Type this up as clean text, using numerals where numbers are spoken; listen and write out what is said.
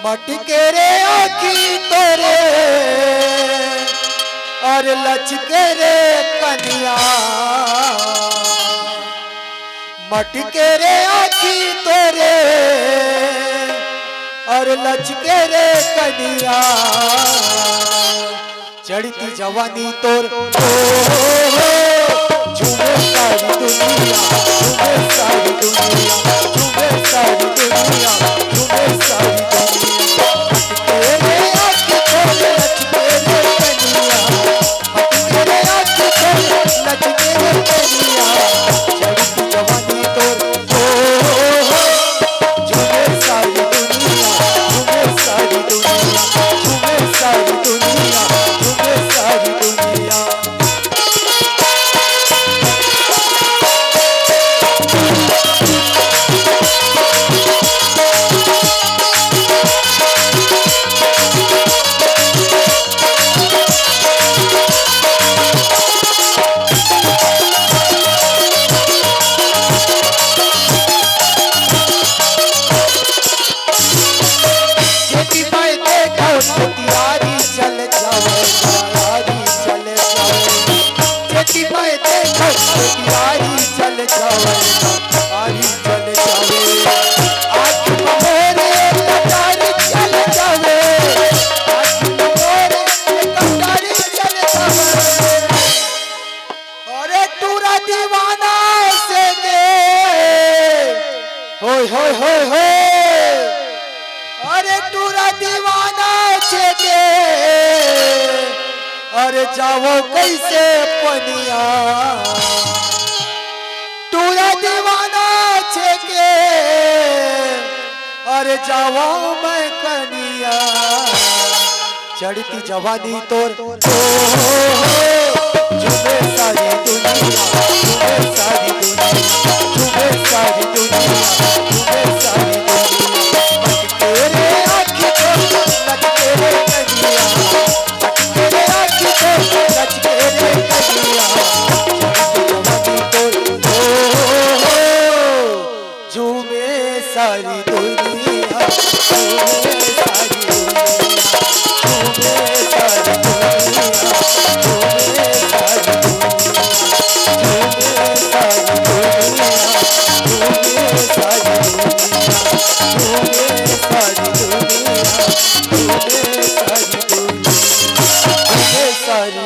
मटके रे आखी तोरे और लचके रे कनिया, मटके रे आखी तोरे और लचके रे कनिया, चढ़ती जवानी तोर झूमे सारी दुनिया, झूमे सारी दुनिया, झूमे सारी दुनिया, झूमे सारी अरे टूरा दीवाना छेके अरे जाओ कैसे पनिया, टूरा दीवाना छेके अरे जाओ मैं कनिया, चढ़ती जवानी तोर झूमे सारी दुनिया, झूमे सारी दुनिया, झूमे सारी दुनिया, झूमे सारी दुनिया, मटके रे आखी तोर लचके रे कनिया, मटके रे आखी तोर लचके रे कनिया, चढ़ती जवानी तोर झूमे सारी दुनिया, झूमे सारी दुनिया, झूमे सारी दुनिया, झूमे सारी दुनिया, झूमे सारी दुनिया, झूमे सारी दुनिया, झूमे सारी